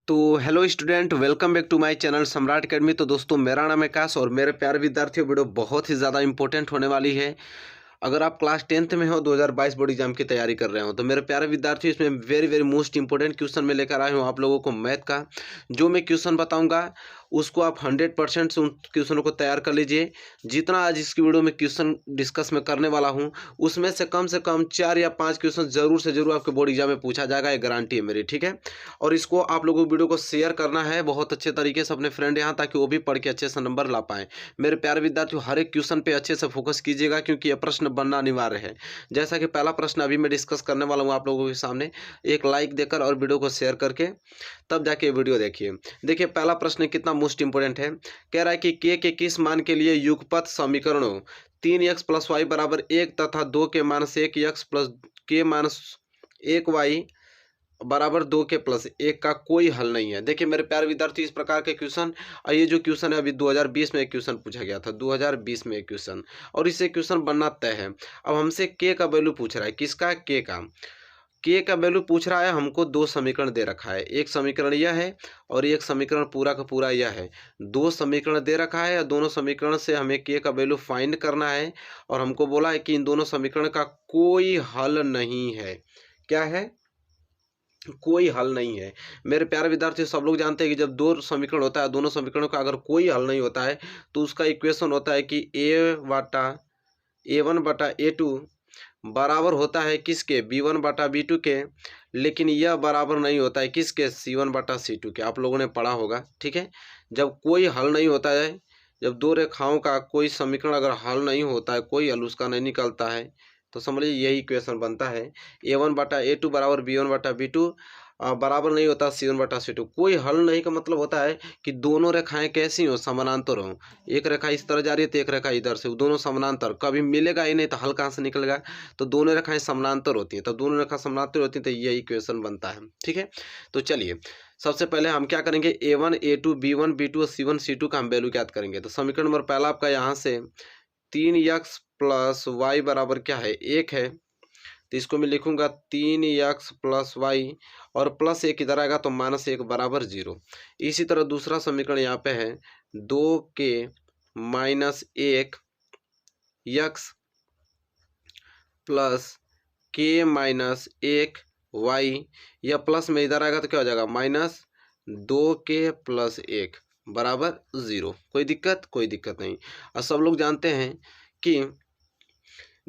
तो hello student, welcome back to my channel Samrat academy. तो दोस्तों, मेरा नाम है काश और मेरे प्यारे विद्यार्थियों, वीडियो बहुत ही ज़्यादा इंपॉर्टेंट होने वाली है। अगर आप क्लास 10th में हो, 2022 बोर्ड एग्जाम की तैयारी कर रहे हो, तो मेरे प्यारे विद्यार्थियों, इसमें very very most important question में लेकर आया हूँ आप लोगों को मैथ का। जो मैं क्वेश्चन बताऊंगा उसको आप 100% से उन क्वेश्चनों को तैयार कर लीजिए। जितना आज इसकी वीडियो में क्वेश्चन डिस्कस में करने वाला हूँ, उसमें से कम 4 या 5 क्वेश्चन जरूर से जरूर आपके बोर्ड एग्जाम में पूछा जाएगा, ये गारंटी है मेरी, ठीक है। और इसको आप लोगों को वीडियो को शेयर करना है बहुत अच्छे तरीके से अपने फ्रेंड यहाँ, ताकि वो भी पढ़ के अच्छे से नंबर ला पाएँ। मेरे प्यारे विद्यार्थियों, हर एक क्वेश्चन पे अच्छे से फोकस कीजिएगा, क्योंकि यह प्रश्न बनना अनिवार्य है। जैसा कि पहला प्रश्न अभी मैं डिस्कस करने वाला हूँ आप लोगों के सामने, एक लाइक देकर और वीडियो को शेयर करके तब जाके वीडियो देखिए। देखिए, पहला प्रश्न कितना मोस्ट इंपोर्टेंट है। कह रहा है कि के किस मान के लिए युगपत समीकरणों 3x + y = 1 तथा 2 के मान से 1x + के मान 1y = 2 के +1 का कोई हल नहीं है। देखिए मेरे प्यारे विद्यार्थी, इस प्रकार के क्वेश्चन, ये जो क्वेश्चन है अभी 2020 में एक क्वेश्चन पूछा गया था, 2020 में एक क्वेश्चन, और इससे क्वेश्चन बनना तय है। अब हमसे के का वैल्यू पूछ रहा है, किसका? के का वैल्यू पूछ रहा है। हमको दो समीकरण दे रखा है, एक समीकरण यह है और एक समीकरण पूरा का पूरा यह है। दो समीकरण दे रखा है और दोनों समीकरण से हमें के का वैल्यू फाइंड करना है, और हमको बोला है कि इन दोनों समीकरण का कोई हल नहीं है। क्या है? कोई हल नहीं है। मेरे प्यारे विद्यार्थी, सब लोग जानते हैं कि जब दो समीकरण होता है, दोनों समीकरणों का अगर कोई हल नहीं होता है, तो उसका इक्वेशन होता है कि A1/A2 बराबर होता है किसके? B1/B2 के। लेकिन यह बराबर नहीं होता है किसके? C1/C2 के। आप लोगों ने पढ़ा होगा, ठीक है। जब कोई हल नहीं होता है, जब दो रेखाओं का कोई समीकरण अगर हल नहीं होता है, कोई हल उसका नहीं निकलता है, तो समझिए यही इक्वेशन बनता है। A1/A2 बराबर B1/B2 बराबर नहीं होता C1/C2। कोई हल नहीं का मतलब होता है कि दोनों रेखाएं कैसी हो? समानांतर हो। एक रेखा इस तरह जा रही है तो एक रेखा इधर से, दोनों समानांतर, कभी मिलेगा ही नहीं तो हल कहाँ से निकलेगा? तो दोनों रेखाएं समानांतर होती हैं, तब दोनों रेखा समानांतर होती हैं तो यही इक्वेशन बनता है, ठीक है। तो चलिए, सबसे पहले हम क्या करेंगे? A1 A2 B1 B2 और C1 C2 का हम वैल्यू ज्ञात करेंगे। तो समीकरण नंबर पहला आपका यहाँ से 3x + y बराबर क्या है? 1 है। तो इसको मैं लिखूंगा 3x + y, और +1 इधर आएगा तो -1 बराबर 0। इसी तरह दूसरा समीकरण यहाँ पे है 2k - 1 x + k - 1 y, या प्लस में इधर आएगा तो क्या हो जाएगा? -2k + 1 बराबर 0। कोई दिक्कत? कोई दिक्कत नहीं। और सब लोग जानते हैं कि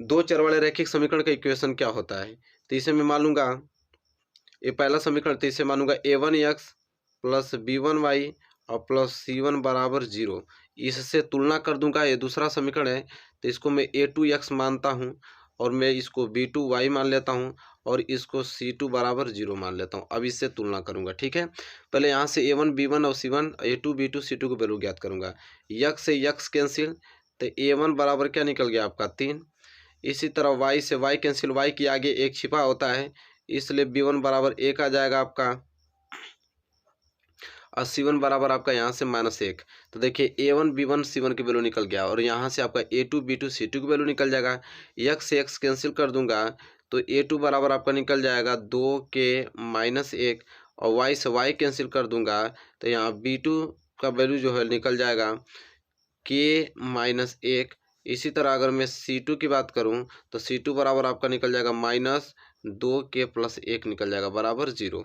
दो चर वाले रैखिक समीकरण का इक्वेशन क्या होता है। तो इसे मैं मान लूंगा, ये पहला समीकरण, तो इसे मानूंगा A1x + B1y और +C1 बराबर 0। इससे तुलना कर दूंगा, ये दूसरा समीकरण है, तो इसको मैं A2x मानता हूँ और मैं इसको B2y मान लेता हूँ और इसको C2 बराबर 0 मान लेता हूँ। अब इससे तुलना करूंगा, ठीक है। पहले यहाँ से A1 B1 और C1 A2 B2 C2 को वैल्यू ज्ञात करूंगा। x से x कैंसिल, तो A1 बराबर क्या निकल गया आपका? 3। इसी तरह y से y कैंसिल, y के आगे एक छिपा होता है, इसलिए B1 बराबर 1 आ जाएगा आपका, और C1 बराबर आपका यहाँ से -1। तो देखिए A1 B1 C1 की वैल्यू निकल गया, और यहाँ से आपका A2 B2 C2 की वैल्यू निकल जाएगा। x से x कैंसिल कर दूंगा तो A2 बराबर आपका निकल जाएगा 2k - 1, और y से y कैंसिल कर दूंगा तो यहाँ B2 का वैल्यू जो है निकल जाएगा k - 1। इसी तरह अगर मैं C2 की बात करूं तो C2 बराबर आपका निकल जाएगा -2k + 1 निकल जाएगा बराबर 0,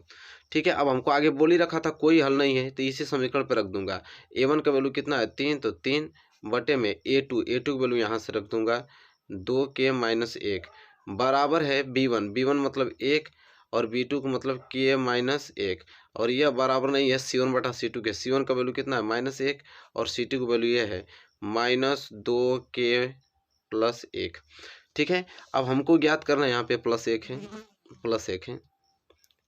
ठीक है। अब हमको आगे बोल ही रखा था कोई हल नहीं है, तो इसी समीकरण पर रख दूंगा। A1 का वैल्यू कितना है? 3, तो 3 बटे में A2 की वैल्यू यहाँ से रख दूंगा 2k - 1 बराबर है B1 मतलब 1, और B2 को मतलब k - 1, और यह बराबर नहीं है C1/C2 के। C1 का वैल्यू कितना है? -1, और C2 की वैल्यू यह है -2k + 1, ठीक है। अब हमको ज्ञात करना है, यहाँ पे +1 है,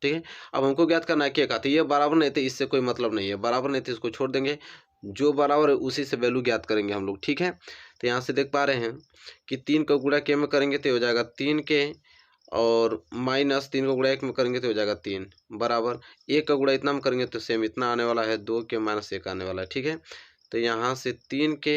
ठीक है। अब हमको ज्ञात करना है के का, तो ये बराबर नहीं थे, इससे कोई मतलब नहीं है, बराबर नहीं थे इसको छोड़ देंगे, जो बराबर है उसी से वैल्यू ज्ञात करेंगे हम लोग, ठीक है। तो यहाँ से देख पा रहे हैं कि 3 का गुणा के में करेंगे तो हो जाएगा 3k, और -3 का गुणा 1 में करेंगे तो हो जाएगा 3 बराबर 1 का गुणा इतना में करेंगे तो सेम इतना आने वाला है, 2k - 1 आने वाला है, ठीक है। तो यहाँ से 3k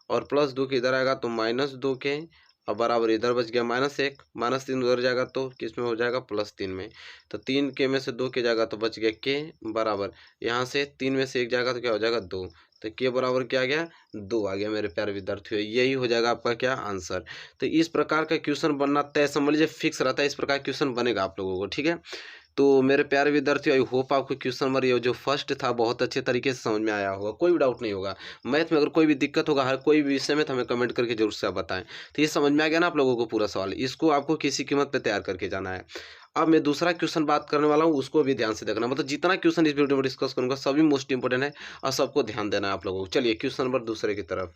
और +2 के इधर आएगा तो -2k, अब बराबर इधर बच गया -1, -3 उधर जाएगा तो किस में हो जाएगा +3 में। तो 3 के में से 2 के जाएगा तो बच गया के बराबर, यहाँ से 3 में से 1 जाएगा तो क्या हो जाएगा 2। तो के बराबर क्या आ गया 2 आ गया मेरे प्यारे विद्यार्थियों। यही हो जाएगा आपका क्या आंसर। तो इस प्रकार का क्वेश्चन बनना तय समझ लीजिए फिक्स रहता है, इस प्रकार क्वेश्चन बनेगा आप लोगों को, ठीक है। तो मेरे प्यारे विद्यार्थियों, आई होप आपको क्वेश्चन नंबर ये जो फर्स्ट था बहुत अच्छे तरीके से समझ में आया होगा, कोई भी डाउट नहीं होगा। मैथ में अगर कोई भी दिक्कत होगा हर कोई भी विषय में तो हमें कमेंट करके जरूर से आप बताएं। तो ये समझ में आ गया ना आप लोगों को पूरा सवाल, इसको आपको किसी कीमत पे तैयार करके जाना है। अब मैं दूसरा क्वेश्चन बात करने वाला हूँ, उसको भी ध्यान से देखना, मतलब जितना क्वेश्चन इस वीडियो में डिस्कस करूंगा सभी मोस्ट इंपोर्टेंट है और सबको ध्यान देना है आप लोगों को। चलिए क्वेश्चन नंबर दूसरे की तरफ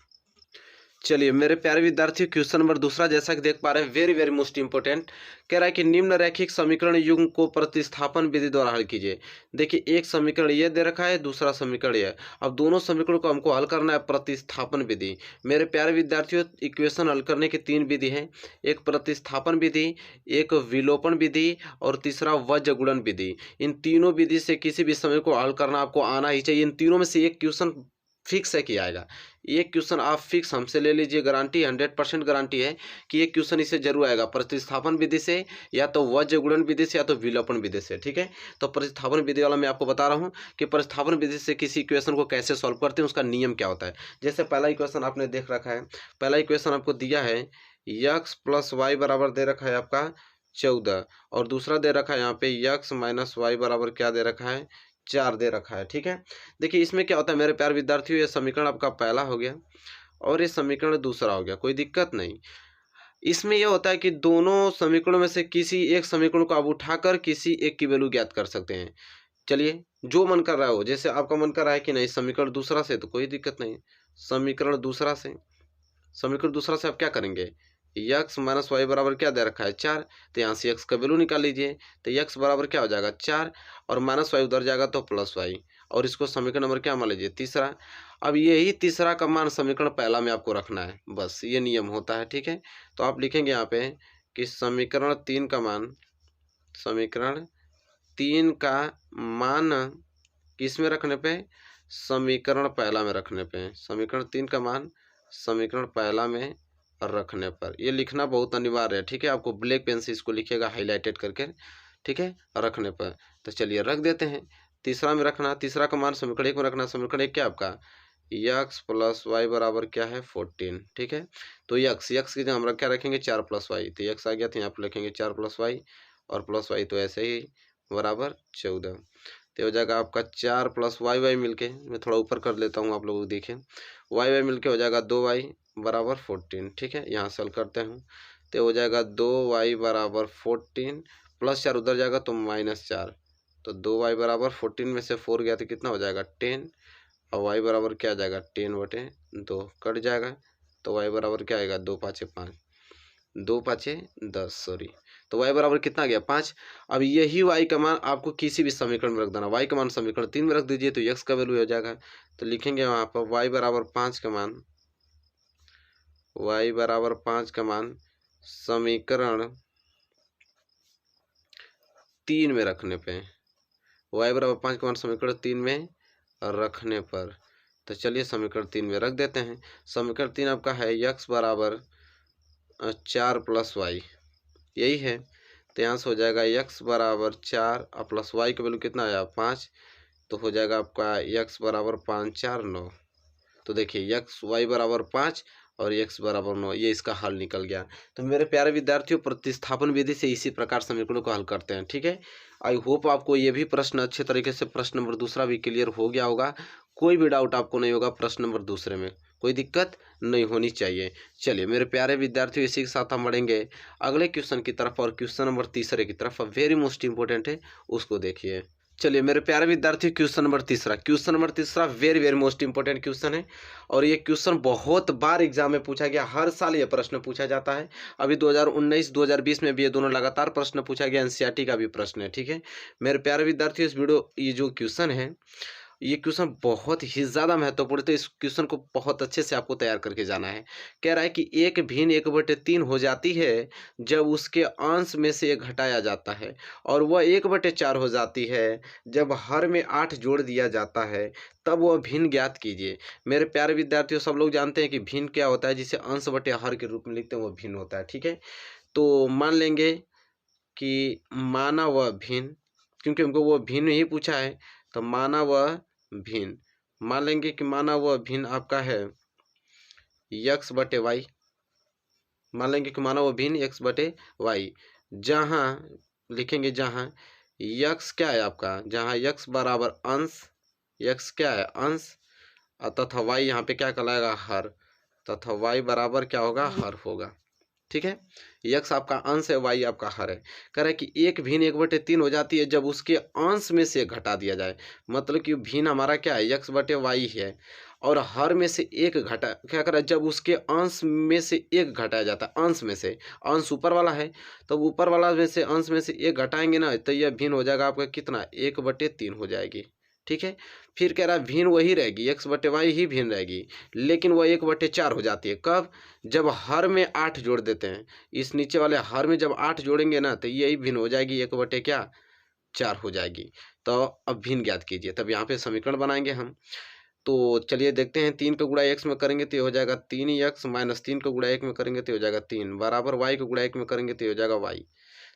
चलिए मेरे प्यारे विद्यार्थियों, क्वेश्चन नंबर दूसरा जैसा कि देख पा रहे हैं वेरी वेरी मोस्ट इंपोर्टेंट, कह रहा है कि निम्न रैखिक समीकरण युग्म को प्रतिस्थापन विधि द्वारा हल कीजिए। देखिए एक समीकरण ये दे रखा है, दूसरा समीकरण ये है। अब दोनों समीकरणों को हमको हल करना है प्रतिस्थापन विधि। मेरे प्यारे विद्यार्थियों, इक्वेशन हल करने की 3 विधि हैं, एक प्रतिस्थापन विधि, एक विलोपन विधि और तीसरा वज्र गुणन विधि। इन तीनों विधि से किसी भी समय को हल करना आपको आना ही चाहिए। इन तीनों में से एक क्वेश्चन फिक्स है कि आएगा, एक क्वेश्चन आप फिक्स हमसे ले लीजिए, गारंटी 100% गारंटी है कि ये क्वेश्चन इससे जरूर आएगा, प्रतिस्थापन विधि से या तो वज्र गुणन विधि से या तो विलोपन विधि से, ठीक है। तो प्रतिस्थापन विधि वाला मैं आपको बता रहा हूँ कि प्रतिस्थापन विधि से किसी इक्वेशन को कैसे सॉल्व करते हैं, उसका नियम क्या होता है। जैसे पहला इक्वेशन आपने देख रखा है, पहला इक्वेशन आपको दिया है x + y बराबर दे रखा है आपका 14 और दूसरा दे रखा है यहाँ पे x - y बराबर क्या दे रखा है 4 दे रखा है, ठीक है। देखिए इसमें क्या होता है मेरे प्यारे विद्यार्थियों, ये समीकरण आपका पहला हो गया और ये समीकरण दूसरा हो गया, कोई दिक्कत नहीं। इसमें यह होता है कि दोनों समीकरणों में से किसी एक समीकरण को आप उठाकर किसी एक की वैल्यू ज्ञात कर सकते हैं। चलिए जो मन कर रहा हो, जैसे आपका मन कर रहा है कि नहीं समीकरण दूसरा से, तो कोई दिक्कत नहीं, समीकरण दूसरा से आप क्या करेंगे, x - y बराबर क्या दे रखा है 4, तो यहाँ से x का वैल्यू निकाल लीजिए। तो x बराबर क्या हो जाएगा 4 और -y उधर जाएगा तो +y, और इसको समीकरण नंबर क्या मान लीजिए तीसरा। अब यही तीसरा का मान समीकरण पहला में आपको रखना है, बस ये नियम होता है, ठीक है। तो आप लिखेंगे यहाँ पे कि समीकरण 3 का मान किस में रखने पे, समीकरण पहला में रखने पे, समीकरण 3 का मान समीकरण पहला में रखने पर, ये लिखना बहुत अनिवार्य है, ठीक है। आपको ब्लैक पेन से इसको लिखिएगा हाईलाइटेड करके, ठीक है, रखने पर। तो चलिए रख देते हैं, तीसरा में रखना, तीसरा का मान समीकरण 1 में रखना, समीकरण 1 क्या आपका x + y बराबर क्या है 14, ठीक है। तो x की जगह हम क्या रखेंगे 4 + y, तो x आ गया तो यहाँ पर लिखेंगे 4 + y और +y तो ऐसे ही बराबर 14। तो हो जाएगा आपका 4 + y मिलके, मैं थोड़ा ऊपर कर लेता हूँ आप लोगों को देखें, y मिलके हो जाएगा 2y बराबर 14, ठीक है। यहाँ से हल करते हैं तो हो जाएगा 2y बराबर 14 +4 उधर जाएगा तो -4, तो 2y बराबर 14 में से 4 गया तो कितना हो जाएगा 10 और y बराबर क्या आ जाएगा 10/2 कट जाएगा, तो y बराबर क्या आएगा 2 × 5 = 5, 2 × 5 = 10 सॉरी, तो y बराबर कितना गया 5। अब यही y का मान आपको किसी भी समीकरण में रख देना, y का मान समीकरण 3 में रख दीजिए तो x का वैल्यू हो जाएगा। तो लिखेंगे वहाँ पर y बराबर 5 का मान समीकरण 3 में रखने पे, y बराबर 5 का मान समीकरण 3 में रखने पर, तो चलिए समीकरण 3 में रख देते हैं। समीकरण 3 आपका है x बराबर 4 + y, यही है। तो यहाँ से हो जाएगा x बराबर 4 और +y का वैल्यू कितना आया 5, तो हो जाएगा आपका x बराबर 5 × 4 = 9। तो देखिए y बराबर 5 और x बराबर 9, ये इसका हल निकल गया। तो मेरे प्यारे विद्यार्थियों, प्रतिस्थापन विधि से इसी प्रकार समीकरणों को हल करते हैं, ठीक है। आई होप आपको ये भी प्रश्न अच्छे तरीके से, प्रश्न नंबर दूसरा भी क्लियर हो गया होगा, कोई भी डाउट आपको नहीं होगा प्रश्न नंबर दूसरे में, कोई दिक्कत नहीं होनी चाहिए। चलिए मेरे प्यारे विद्यार्थियों, इसी के साथ हम बढ़ेंगे अगले क्वेश्चन की तरफ, और क्वेश्चन नंबर तीसरे की तरफ वेरी मोस्ट इंपोर्टेंट है, उसको देखिए। चलिए मेरे प्यारे विद्यार्थी, क्वेश्चन नंबर तीसरा very very most important question है, और ये क्वेश्चन बहुत बार एग्जाम में पूछा गया, हर साल ये प्रश्न पूछा जाता है। अभी 2019 2020 में भी ये दोनों लगातार प्रश्न पूछा गया, एनसीईआरटी का भी प्रश्न है, ठीक है। मेरे प्यारे विद्यार्थियों, इस वीडियो ये जो क्वेश्चन है ये क्वेश्चन बहुत ही ज़्यादा महत्वपूर्ण है, तो इस क्वेश्चन को बहुत अच्छे से आपको तैयार करके जाना है। कह रहा है कि एक भिन्न 1/3 हो जाती है जब उसके अंश में से 1 घटाया जाता है, और वह 1/4 हो जाती है जब हर में 8 जोड़ दिया जाता है, तब वह भिन्न ज्ञात कीजिए। मेरे प्यारे विद्यार्थियों, सब लोग जानते हैं कि भिन्न क्या होता है, जिसे अंश बटे हर के रूप में लिखते हैं, वो भिन्न होता है। ठीक है, तो मान लेंगे कि माना वह भिन्न, क्योंकि हमको वो भिन्न ही पूछा है, तो माना वह भिन्न, मान लेंगे कि माना वह भिन्न आपका है x बटे वाई, मान लेंगे कि माना वह भिन्न x बटे वाई, जहाँ लिखेंगे जहाँ x क्या है आपका, जहाँ x बराबर अंश, x क्या है अंश, तथा y यहाँ पे क्या कहलाएगा हर, तथा y बराबर क्या होगा हर होगा। ठीक है, x आपका अंश है, y आपका हर है। कह रहा है कि एक भिन्न 1/3 हो जाती है जब उसके अंश में से 1 घटा दिया जाए, मतलब कि भिन्न हमारा क्या है x बटे वाई है, और हर में से 1 घटा, क्या कर रहा है जब उसके अंश में से 1 घटाया जाता है, अंश में से, अंश ऊपर वाला है, तो ऊपर वाला में से अंश में से 1 घटाएंगे ना, तो यह भिन्न हो जाएगा आपका कितना 1/3 हो जाएगी। ठीक है, फिर कह रहा है भिन्न वही रहेगी, x बटे वाई ही भिन्न रहेगी, लेकिन वह 1/4 हो जाती है। कब, जब हर में 8 जोड़ देते हैं, इस नीचे वाले हर में जब 8 जोड़ेंगे ना, तो यही भिन्न हो जाएगी, 1/4 हो जाएगी। तो अब भिन्न ज्ञात कीजिए, तब यहाँ पे समीकरण बनाएंगे हम। तो चलिए देखते हैं, 3 का गुणा x में करेंगे तो ये हो जाएगा 3x, माइनस 3 का गुणा 1 में करेंगे तो हो जाएगा 3, बराबर y का गुणा 1 में करेंगे तो हो जाएगा y।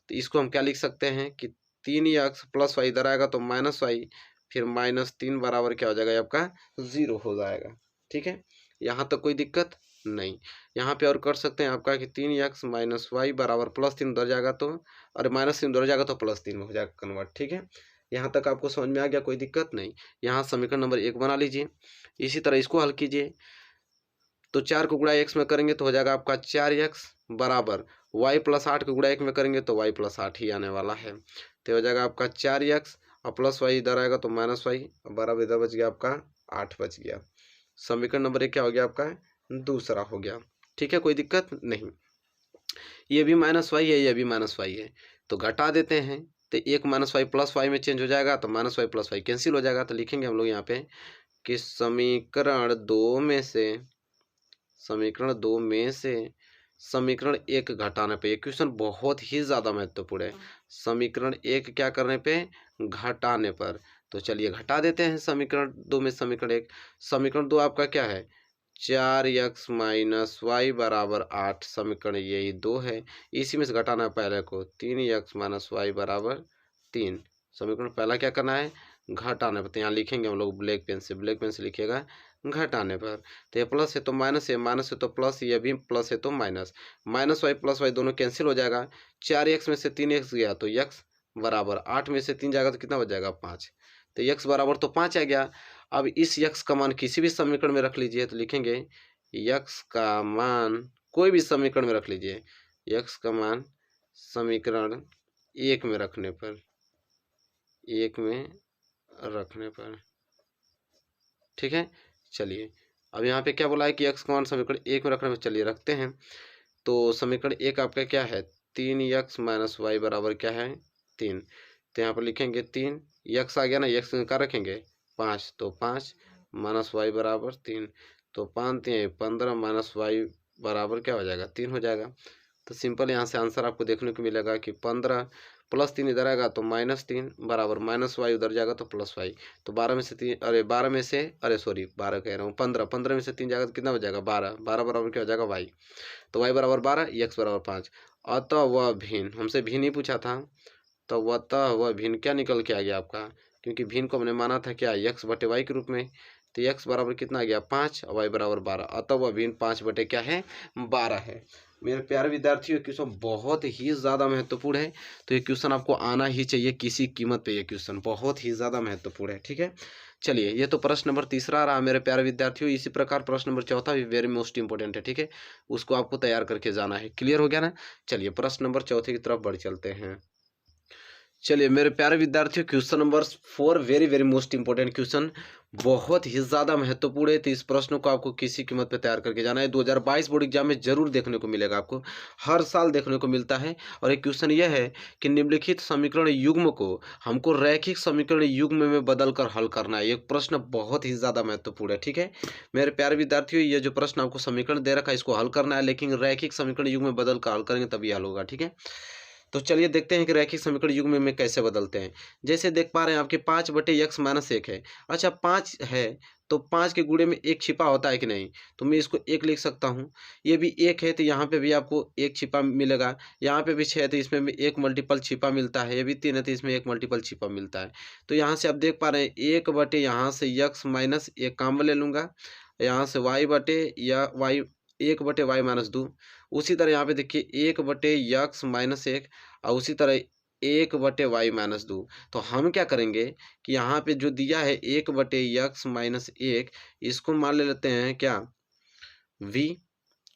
तो इसको हम क्या लिख सकते हैं कि 3x प्लस वाई, इधर आएगा तो माइनस वाई, फिर -3 बराबर क्या हो जाएगा आपका 0 हो जाएगा। ठीक है, यहाँ तक कोई दिक्कत नहीं। यहाँ पे और कर सकते हैं आपका कि 3x माइनस वाई बराबर +3 उधर जाएगा तो, और -3 उधर जाएगा तो +3 में हो जाएगा कन्वर्ट। ठीक है, यहाँ तक आपको समझ में आ गया, कोई दिक्कत नहीं। यहाँ समीकरण नंबर 1 बना लीजिए, इसी तरह इसको हल कीजिए। तो 4 को गुणा x में करेंगे तो हो जाएगा आपका 4x बराबर y प्लस 8 को गुणा 1 में करेंगे तो y प्लस 8 ही आने वाला है, तो हो जाएगा आपका 4x और प्लस वाई इधर आएगा तो माइनस वाई, बराबर इधर बच गया आपका 8 बच गया। समीकरण नंबर 1 क्या हो गया आपका दूसरा हो गया। ठीक है, कोई दिक्कत नहीं। ये भी माइनस वाई है, ये भी माइनस वाई है, तो घटा देते हैं, तो एक माइनस वाई प्लस वाई में चेंज हो जाएगा, तो minus Y plus Y cancel हो जाएगा। तो लिखेंगे हम लोग यहाँ पे कि समीकरण 2 में से समीकरण 1 घटाने पे, ये क्वेश्चन बहुत ही ज़्यादा महत्वपूर्ण है, समीकरण 1 क्या करने पे घटाने पर। तो चलिए घटा देते हैं समीकरण 2 में समीकरण 1। समीकरण 2 आपका क्या है 4x माइनस वाई बराबर 8, समीकरण यही 2 है, इसी में से घटाना है पहले को 3x माइनस वाई बराबर 3। समीकरण पहला क्या करना है घटाने पर, तो यहाँ लिखेंगे हम लोग ब्लैक पेन से लिखिएगा घटाने पर। तो ये प्लस है तो माइनस है, माइनस है तो प्लस, ये भी प्लस है तो minus, minus Y plus Y दोनों कैंसिल हो जाएगा। 4x में से 3x गया तो x बराबर 8 में से 3 जाएगा तो कितना बच जाएगा 5, तो x बराबर तो 5 आ गया। अब इस x का मान किसी भी समीकरण में रख लीजिए, तो लिखेंगे x का मान कोई भी समीकरण में रख लीजिए, x का मान समीकरण 1 में रखने पर, ठीक है। चलिए अब यहाँ पे क्या बोला है कि x का मान समीकरण 1 में रखने पर, चलिए रखते हैं। तो समीकरण 1 आपका क्या है 3x माइनस वाई बराबर क्या है 3, तो यहाँ पर लिखेंगे 3, x आ गया ना, x का रखेंगे 5, तो 5 माइनस वाई बराबर 3, तो 5 3 15 माइनस वाई बराबर क्या हो जाएगा 3 हो जाएगा। तो सिंपल यहाँ से आंसर आपको देखने को मिलेगा कि 15 प्लस 3 इधर आएगा तो -3 बराबर माइनस वाई उधर जाएगा तो प्लस वाई, तो 12 में से 15 में से 3 जाएगा तो कितना हो जाएगा 12 बराबर क्या हो जाएगा वाई, तो वाई बराबर 12 x बराबर 5। अतः वह भिन्न, हमसे भिन्न ही पूछा था, तो अतः वह भिन्न क्या निकल के आ गया आपका, क्योंकि भिन्न को हमने माना था क्या x बटे वाई के रूप में, तो x बराबर कितना आ गया 5 और y बराबर 12, अतः वह भिन्न 5 बटे क्या है 12 है। मेरे प्यारे विद्यार्थियों, क्वेश्चन बहुत ही ज़्यादा महत्वपूर्ण है, तो ये क्वेश्चन आपको आना ही चाहिए किसी कीमत पे, ये क्वेश्चन बहुत ही ज़्यादा महत्वपूर्ण है। ठीक है, चलिए ये तो प्रश्न नंबर 3 रहा मेरे प्यारे विद्यार्थियों। इसी प्रकार प्रश्न नंबर 4 भी वेरी मोस्ट इंपॉर्टेंट है, ठीक है, उसको आपको तैयार करके जाना है। क्लियर हो गया ना। चलिए प्रश्न नंबर 4 की तरफ बढ़ चलते हैं। चलिए मेरे प्यारे विद्यार्थियों, question number 4 very very most important question, बहुत ही ज़्यादा महत्वपूर्ण है। तो इस प्रश्न को आपको किसी कीमत पे तैयार करके जाना है। 2022 बोर्ड एग्जाम में जरूर देखने को मिलेगा, आपको हर साल देखने को मिलता है। और एक क्वेश्चन यह है कि निम्नलिखित समीकरण युग्म को हमको रैखिक समीकरण युग्म में बदल कर हल करना है। ये प्रश्न बहुत ही ज़्यादा महत्वपूर्ण है। ठीक है मेरे प्यारे विद्यार्थियों, ये जो प्रश्न आपको समीकरण दे रखा है इसको हल करना है, लेकिन रैखिक समीकरण युग्म में बदल कर हल करेंगे तभी हल होगा। ठीक है, तो चलिए देखते हैं कि रैखिक समीकरण युग्म में कैसे बदलते हैं। जैसे देख पा रहे हैं आपके 5/x-1 है। अच्छा 5 है तो 5 के गुणे में 1 छिपा होता है कि नहीं, तो मैं इसको 1 लिख सकता हूँ। ये भी 1 है तो यहाँ पे भी आपको 1 छिपा मिलेगा। यहाँ पे भी 6 है तो इसमें भी 1 मल्टीपल छिपा मिलता है। ये भी 3 है तो इसमें 1 मल्टीपल छिपा मिलता है। तो यहाँ से आप देख पा रहे हैं 1 बटे यहाँ से x-1 काम ले लूँगा, यहाँ से y बटे या y 1/y-2। उसी तरह यहाँ पे देखिए 1/x-1 और उसी तरह 1/y-2। तो हम क्या करेंगे कि यहाँ पे जो दिया है 1/x-1 इसको मान लेते हैं क्या, v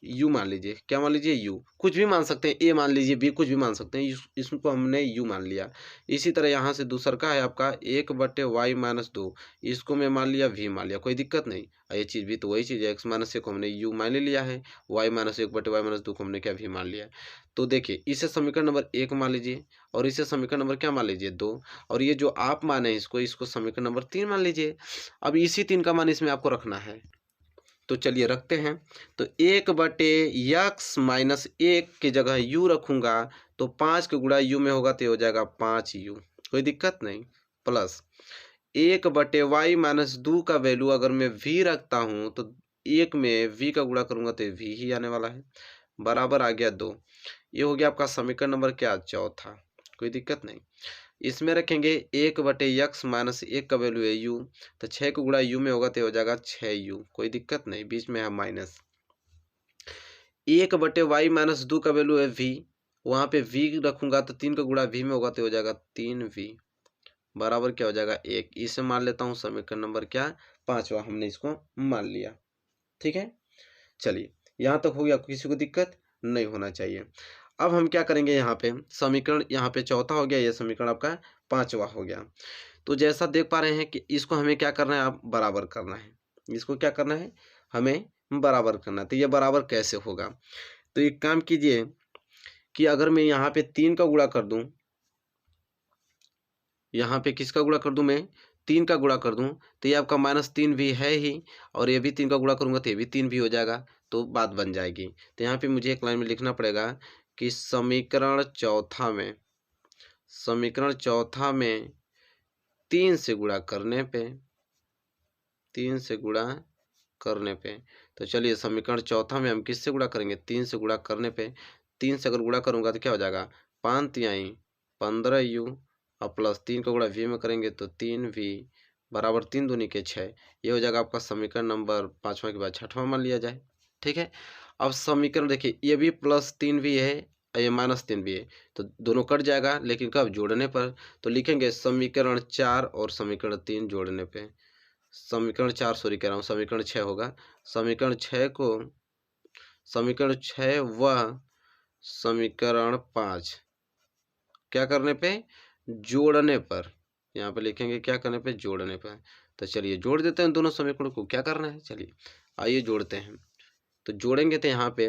यू मान लीजिए। क्या मान लीजिए, यू। कुछ भी मान सकते हैं, ए मान लीजिए, बी, कुछ भी मान सकते हैं। इसको हमने यू मान लिया। इसी तरह यहाँ से दूसर का है आपका 1/y-2, इसको मैं मान लिया वी मान लिया, कोई दिक्कत नहीं। ये चीज़ भी तो वही चीज़ है, x-1 को हमने यू मान लिया है, y-1/y-2 को हमने क्या वी मान लिया है। तो देखिए इसे समीकरण नंबर 1 मान लीजिए और इसे समीकरण नंबर क्या मान लीजिए 2, और ये जो आप माने इसको समीकरण नंबर 3 मान लीजिए। अब इसी 3 का मान इसमें आपको रखना है, तो चलिए रखते हैं। तो 1/x-1 की जगह u रखूंगा तो 5 के गुणा u में होगा तो ये हो जाएगा 5u, कोई दिक्कत नहीं। प्लस 1/y-2 का वैल्यू अगर मैं v रखता हूं तो 1 में v का गुणा करूंगा तो v ही आने वाला है, बराबर आ गया 2। ये हो गया आपका समीकरण नंबर क्या, चौथा। कोई दिक्कत नहीं। इसमें रखेंगे 1/x-1 का वैल्यू है u, तो 6 को गुणा u में होगा तो हो जाएगा 6u, कोई दिक्कत नहीं। बीच में है माइनस। 1/y-2 का वैल्यू है v, वहाँ पे v रखूंगा तो 3 का गुणा v में होगा तो हो जाएगा 3v, बराबर क्या हो जाएगा 1। इसे मान लेता हूँ समीकरण नंबर क्या, 5वां हमने इसको मान लिया। ठीक है, चलिए यहाँ तक हो गया, किसी को दिक्कत नहीं होना चाहिए। अब हम क्या करेंगे, यहाँ पे समीकरण यहाँ पे चौथा हो गया, ये समीकरण आपका 5वां हो गया। तो जैसा देख पा रहे हैं कि इसको हमें क्या करना है, आप बराबर करना है। इसको क्या करना है, हमें बराबर करना है। तो ये बराबर कैसे होगा, तो एक काम कीजिए कि अगर मैं यहाँ पे 3 का गुणा कर दूं, यहाँ पे किसका गुणा कर दूं, मैं 3 का गुणा कर दूं, तो ये आपका -3 भी है ही, और ये भी 3 का गुणा करूंगा तो ये भी 3 भी हो जाएगा, तो बात बन जाएगी। तो यहाँ पे मुझे एक लाइन में लिखना पड़ेगा कि समीकरण चौथा में 3 से गुणा करने पे, 3 से गुणा करने पे, तो चलिए समीकरण चौथा में हम किससे गुणा करेंगे, 3 से गुणा करने पे। 3 से अगर गुणा करूंगा तो क्या हो जाएगा, 5×3 15u और प्लस 3 का गुणा v में करेंगे तो 3v, बराबर 3 दूनी के 6। ये हो जाएगा आपका समीकरण नंबर 5वां के बाद 6वां मान लिया जाए। ठीक है, अब समीकरण देखिए ये भी +3v है और ये -3v है, तो दोनों कट जाएगा, लेकिन कब, जोड़ने पर। तो लिखेंगे समीकरण 4 और समीकरण 3 जोड़ने पे, समीकरण 4 सॉरी कह रहा हूँ, समीकरण 6 होगा। समीकरण 6 को, समीकरण 6 व समीकरण 5 क्या करने पे, जोड़ने पर। यहाँ पे लिखेंगे क्या करने पे, जोड़ने पर। तो चलिए जोड़ देते हैं दोनों समीकरणों को, क्या करना है, चलिए आइए जोड़ते हैं। तो जोड़ेंगे तो यहाँ पे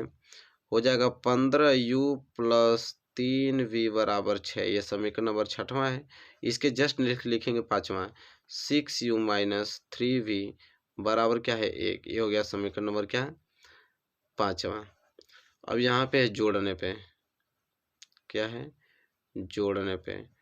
हो जाएगा 15u + 3v बराबर 6, ये समीकरण नंबर 6वां है। इसके जस्ट लिखेंगे 5वां, 6u - 3v बराबर क्या है 1। ये हो गया समीकरण नंबर क्या, 5वां। अब यहाँ पे जोड़ने पे, क्या है, जोड़ने पे।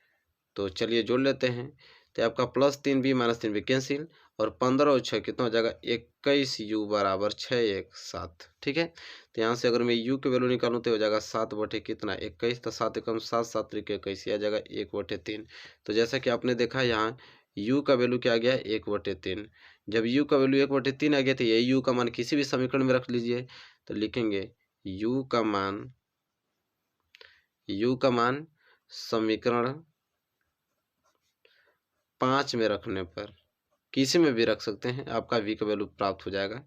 तो चलिए जोड़ लेते हैं। तो आपका +3v - 3v कैंसिल, और 15 और 6 कितना हो जाएगा, 21u बराबर 6 1 7। ठीक है, तो यहाँ से अगर मैं u की वैल्यू निकालूँ तो हो जाएगा 7 बटे कितना 21, तो 7 एकम 7 7 त्रिक 21, आ जाएगा 1/3। तो जैसा कि आपने देखा यहाँ u का वैल्यू क्या आ गया, 1/3। जब u का वैल्यू 1/3 आ गया तो ये u का मान किसी भी समीकरण में रख लीजिए। तो लिखेंगे u का मान समीकरण 5 में रखने पर, किसी में भी रख सकते हैं, आपका v का वैल्यू प्राप्त हो जाएगा।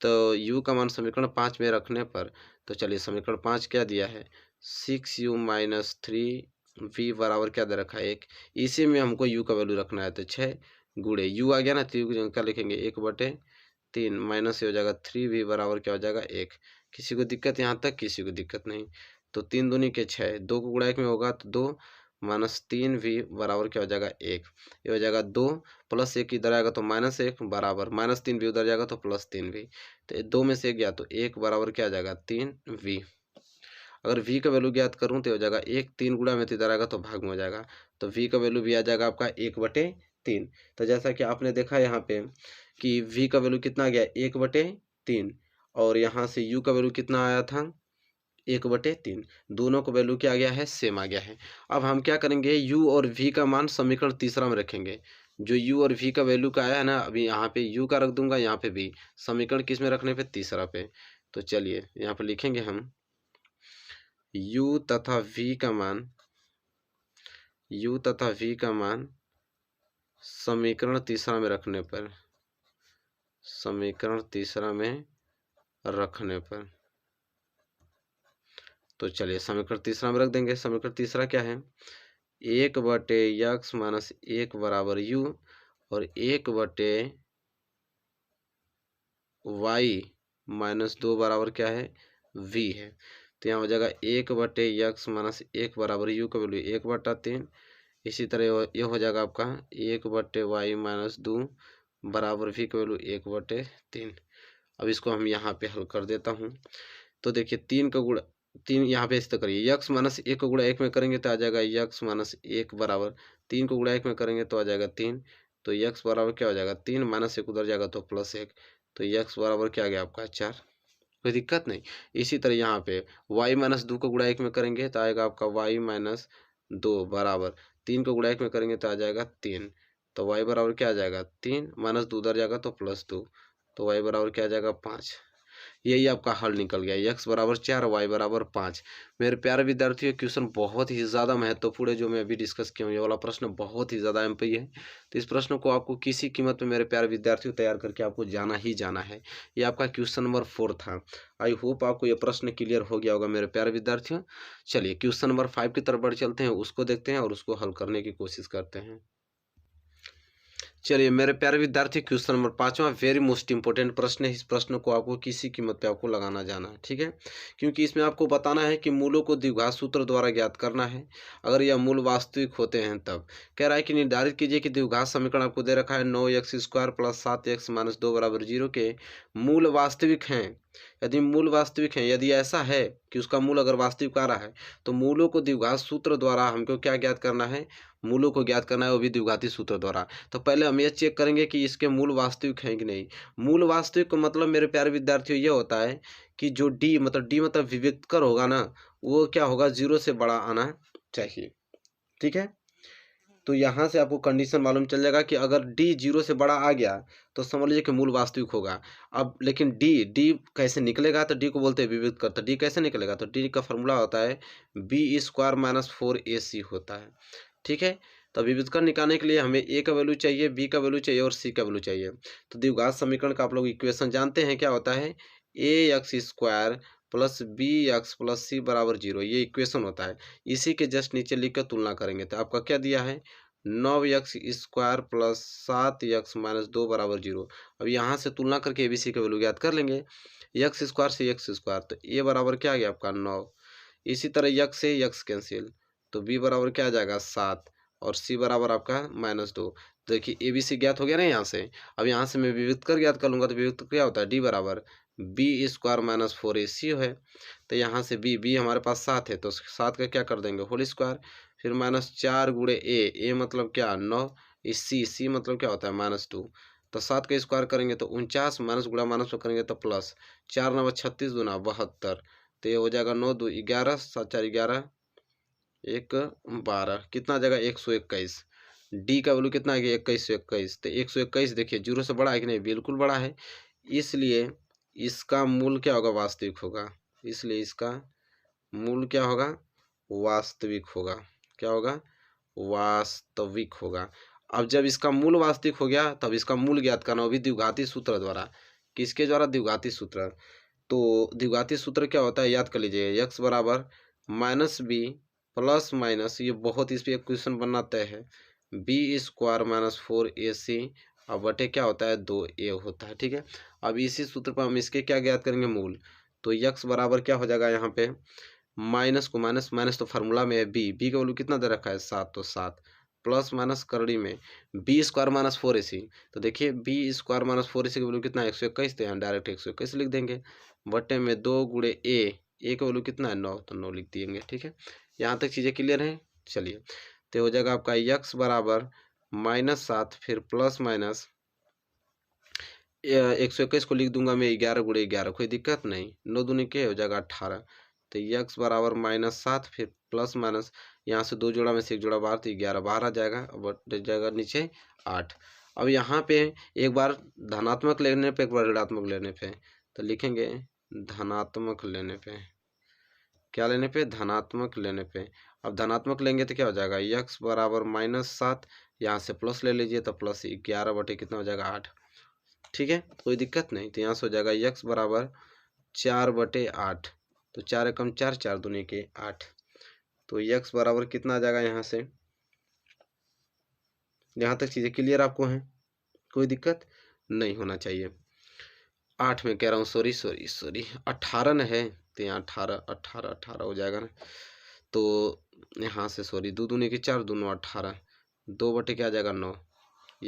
तो u का मान समीकरण 5 में रखने पर, तो चलिए समीकरण 5 क्या दिया है, 6u - 3 v बराबर क्या दे रखा है 1। इसी में हमको u का वैल्यू रखना है, तो 6 गुणे u आ गया ना, तो u की जगह क्या लिखेंगे 1/3 माइनस ये हो जाएगा 3v बराबर क्या हो जाएगा 1। किसी को दिक्कत यहाँ तक? किसी को दिक्कत नहीं। तो 3 दूनी के 6, 2 को गुणा 1 में होगा तो 2 माइनस 3v बराबर क्या हो जाएगा 1। ये हो जाएगा 2 प्लस 1 इधर आएगा तो -1 बराबर माइनस 3v उधर जाएगा तो प्लस 3v। तो 2 में से 1 गया तो 1 बराबर क्या आ जाएगा 3v। अगर v का वैल्यू ज्ञात करूँ तो हो जाएगा 1, 3 गुणा में तो इधर आएगा तो भाग में हो जाएगा, तो v का वैल्यू भी आ जाएगा आपका 1/3। तो जैसा कि आपने देखा यहाँ पे कि v का वैल्यू कितना आ गया 1/3, और यहाँ से u का वैल्यू कितना आया था 1/3। दोनों का वैल्यू क्या आ गया है, सेम आ गया है। अब हम क्या करेंगे, u और v का मान समीकरण तीसरा में रखेंगे। जो u और v का वैल्यू का आया है ना, अभी यहाँ पे u का रख दूंगा, यहाँ पे v, समीकरण किस में रखने पे, तीसरा पे। तो चलिए यहाँ पे लिखेंगे हम u तथा v का मान, u तथा v का मान समीकरण तीसरा में रखने पर, समीकरण तीसरा में रखने पर, तो चलिए समीकरण तीसरा में रख देंगे। समीकरण तीसरा क्या है, 1/x माइनस 1 बराबर u और 1/y माइनस 2 बराबर क्या है v है। तो यहाँ हो जाएगा 1/x माइनस 1 बराबर u का वैल्यू 1/3। इसी तरह ये हो जाएगा आपका 1/y माइनस 2 बराबर v का वैल्यू 1/3। अब इसको हम यहाँ पे हल कर देता हूँ। तो देखिए 3 का गुणा 3 यहाँ पे इस तरह करिए, x माइनस 1 को गुणा 1 में करेंगे तो आ जाएगा x माइनस 1 बराबर 3 को गुणा 1 में करेंगे तो आ जाएगा 3। तो x बराबर क्या हो जाएगा 3 माइनस 1 उधर जाएगा तो +1, तो x बराबर क्या आ गया आपका 4। कोई दिक्कत नहीं। इसी तरह यहाँ पे y माइनस 2 को गुणा 1 में करेंगे तो आएगा आपका y माइनस 2 बराबर 3 को गुणा 1 में करेंगे तो आ जाएगा 3। तो y बराबर क्या आ जाएगा 3 माइनस 2 उधर जाएगा तो +2, तो y बराबर क्या आ जाएगा 5। यही आपका हल निकल गया, x बराबर 4 y बराबर 5। मेरे प्यारे विद्यार्थियों, क्वेश्चन बहुत ही ज़्यादा महत्वपूर्ण है जो मैं अभी डिस्कस किया हूँ। ये वाला प्रश्न बहुत ही ज़्यादा एमपी है, तो इस प्रश्न को आपको किसी कीमत में मेरे प्यारे विद्यार्थियों तैयार करके आपको जाना ही जाना है। ये आपका क्वेश्चन नंबर 4 था। आई होप आपको ये प्रश्न क्लियर हो गया होगा मेरे प्यारे विद्यार्थियों। चलिए क्वेश्चन नंबर 5 की तरफ बढ़ चलते हैं, उसको देखते हैं और उसको हल करने की कोशिश करते हैं। चलिए मेरे प्यारे विद्यार्थी, क्वेश्चन नंबर 5वां वेरी मोस्ट इंपॉर्टेंट प्रश्न है। इस प्रश्न को आपको किसी कीमत पे आपको लगाना जाना है, ठीक है, क्योंकि इसमें आपको बताना है कि मूलों को द्विघात सूत्र द्वारा ज्ञात करना है। अगर यह मूल वास्तविक होते हैं तब कह रहा है कि निर्धारित कीजिए कि द्विघात समीकरण आपको दे रखा है 9x² प्लस 7x माइनस 2 बराबर 0 के मूल वास्तविक हैं। यदि मूल वास्तविक हैं, यदि ऐसा है कि उसका मूल अगर वास्तविक आ रहा है, तो मूलों को द्विघात सूत्र द्वारा हमको क्या ज्ञात करना है, मूलों को ज्ञात करना है, वो भी द्विघाती सूत्र द्वारा। तो पहले हम ये चेक करेंगे कि इसके मूल वास्तविक हैं कि नहीं। मूल वास्तविक का मतलब मेरे प्यारे विद्यार्थियों ये होता है कि जो डी मतलब विविक्तकर होगा ना, वो क्या होगा 0 से बड़ा आना चाहिए, ठीक है। तो यहाँ से आपको कंडीशन मालूम चल जाएगा कि अगर डी 0 से बड़ा आ गया तो समझ लीजिए कि मूल वास्तविक होगा। अब लेकिन डी कैसे निकलेगा, तो डी को बोलते हैं विविक्तकर। तो डी कैसे निकलेगा, तो डी का फॉर्मूला होता है b² माइनस 4ac होता है, ठीक है। तो विविधकर निकालने के लिए हमें ए का वैल्यू चाहिए, बी का वैल्यू चाहिए और सी का वैल्यू चाहिए। तो द्विघात समीकरण का आप लोग इक्वेशन जानते हैं, क्या होता है ax² प्लस bx प्लस सी बराबर 0, ये इक्वेशन होता है। इसी के जस्ट नीचे लिख कर तुलना करेंगे तो आपका क्या दिया है 9x² प्लस 7x माइनस 2 बराबर 0। अब यहाँ से तुलना करके ABC का वैल्यू ज्ञात कर लेंगे, x² से x², तो a बराबर क्या आ गया आपका 9। इसी तरह x से x कैंसिल, तो b बराबर क्या आ जाएगा 7 और c बराबर आपका -2। देखिए ABC ज्ञात हो गया ना यहाँ से। अब यहाँ से मैं विविक्तकर ज्ञात कर लूँगा, तो विविक्तकर क्या होता है d बराबर b² माइनस 4ac है। तो यहाँ से b हमारे पास 7 है, तो 7 का क्या कर देंगे होल स्क्वायर, फिर -4 गुणे a मतलब क्या 9, इस c मतलब क्या होता है -2। तो 7 का स्क्वायर करेंगे तो 49, माइनस गुणा माइनस में करेंगे तो प्लस, 4 9 36 दूना 72। तो ये हो जाएगा 9 2 11, 7 4 11, 1 12, कितना आ जाएगा 121। डी का वैल्यू कितना आ गया 2121। तो 121 देखिए 0 से बड़ा है कि नहीं, बिल्कुल बड़ा है, इसलिए इसका मूल क्या होगा वास्तविक होगा। इसलिए इसका मूल क्या होगा वास्तविक होगा। क्या होगा वास्तविक होगा। अब जब इसका मूल वास्तविक हो गया तब इसका मूल ज्ञात करना, वो भी द्विघाती सूत्र द्वारा। किसके द्वारा, द्विघाती सूत्र। तो द्विघाती सूत्र क्या होता है याद कर लीजिए, x बराबर -b प्लस माइनस, ये बहुत इस पर क्वेश्चन बनना तय है, बी स्क्वायर माइनस 4ac अब बटे क्या होता है 2a होता है। ठीक है, अब इसी सूत्र पर हम इसके क्या ज्ञात करेंगे मूल, तो x बराबर क्या हो जाएगा यहाँ पे, माइनस को माइनस माइनस तो फार्मूला में है बी का वैल्यू कितना दे रखा है 7, तो 7 प्लस माइनस करड़ी में बी स्क्वायर माइनस 4ac, तो देखिए बी स्क्वायर माइनस 4ac का वैल्यू कितना है 121, तो यहाँ डायरेक्ट 121 लिख देंगे, बटे में 2 गुणे ए का वैल्यू कितना है 9, तो 9 लिख देंगे। ठीक है, यहाँ तक चीज़ें क्लियर हैं। चलिए, तो हो जाएगा आपका x बराबर -7 फिर प्लस माइनस 121 को लिख दूंगा मैं 11 गुणे 11, कोई दिक्कत नहीं, 9 दूनी के हो जाएगा 18, तो x बराबर -7 फिर प्लस माइनस यहाँ से 2 जोड़ा में से 1 जोड़ा बाहर, तो 11 बाहर आ जाएगा, अब जाएगा नीचे 8। अब यहाँ पे एक बार धनात्मक लेने पे एक बार ऋणात्मक लेने पे, तो लिखेंगे धनात्मक लेने पे, क्या लेने पे, धनात्मक लेने पे। अब धनात्मक लेंगे तो क्या हो जाएगा x बराबर -7, यहाँ से प्लस ले लीजिए तो प्लस 11 बटे कितना हो जाएगा 8। ठीक है, कोई दिक्कत नहीं, तो यहाँ से हो जाएगा x बराबर 4 बटे 8, तो 4 एकम 4, 4 दूनी के 8, तो x बराबर कितना आ जाएगा यहाँ से। यहाँ तक चीज़ें क्लियर आपको हैं, कोई दिक्कत नहीं होना चाहिए। 8 में कह रहा हूँ, सॉरी 18 न है, तो यहाँ 18 हो जाएगा ना, तो यहाँ से सॉरी 2 दूनी के 4, 2 9 18, 2 बटे क्या आ जाएगा 9,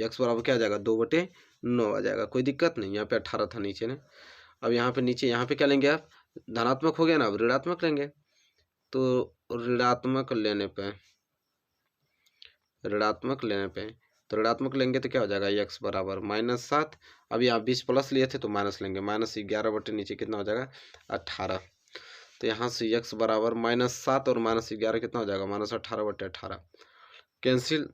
x बराबर क्या आ जाएगा 2 बटे 9 आ जाएगा, कोई दिक्कत नहीं। यहाँ पे 18 था नीचे ने, अब यहाँ पे नीचे यहाँ पे क्या लेंगे आप, धनात्मक हो गया ना, अब ऋणात्मक लेंगे, तो ऋणात्मक लेने पे तो ऋणात्मक लेंगे तो क्या हो जाएगा x बराबर -7, अब यहाँ 20 प्लस लिए थे तो माइनस लेंगे, -11 बटे नीचे कितना हो जाएगा 18, तो यहाँ से x बराबर -7 और -11 कितना हो जाएगा -18 बटे 18, कैंसिल,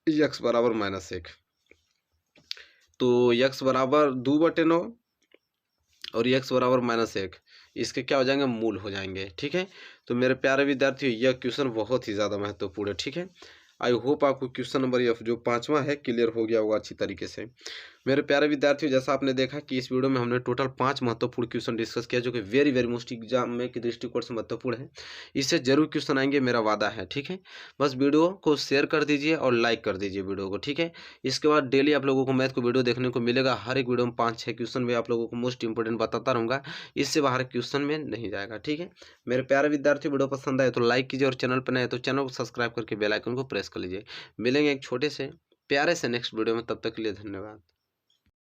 x बराबर -1, तो x बराबर 2 बटे 9 और x बराबर -1, इसके क्या हो जाएंगे मूल हो जाएंगे। ठीक है, तो मेरे प्यारे विद्यार्थियों यह क्वेश्चन बहुत ही ज़्यादा महत्वपूर्ण है। ठीक है, आई होप आपको क्वेश्चन नंबर ये जो 5वां है क्लियर हो गया होगा अच्छी तरीके से। मेरे प्यारे विद्यार्थियों, जैसा आपने देखा कि इस वीडियो में हमने टोटल 5 महत्वपूर्ण क्वेश्चन डिस्कस किया, जो कि वेरी मोस्ट एग्जाम में की दृष्टिकोण से महत्वपूर्ण है। इससे जरूर क्वेश्चन आएंगे, मेरा वादा है। ठीक है, बस वीडियो को शेयर कर दीजिए और लाइक कर दीजिए वीडियो को। ठीक है, इसके बाद डेली आप लोगों को मैथ को वीडियो देखने को मिलेगा, हर एक वीडियो में 5-6 क्वेश्चन में आप लोगों को मोस्ट इंपोर्टेंट बताता रहूँगा, इससे बाहर क्वेश्चन में नहीं जाएगा। ठीक है, मेरे प्यारे विद्यार्थी, वीडियो पसंद आए तो लाइक कीजिए और चैनल पर नए तो चैनल को सब्सक्राइब करके बेल आइकन को प्रेस कर लीजिए। मिलेंगे एक छोटे से प्यारे से नेक्स्ट वीडियो में, तब तक के लिए धन्यवाद।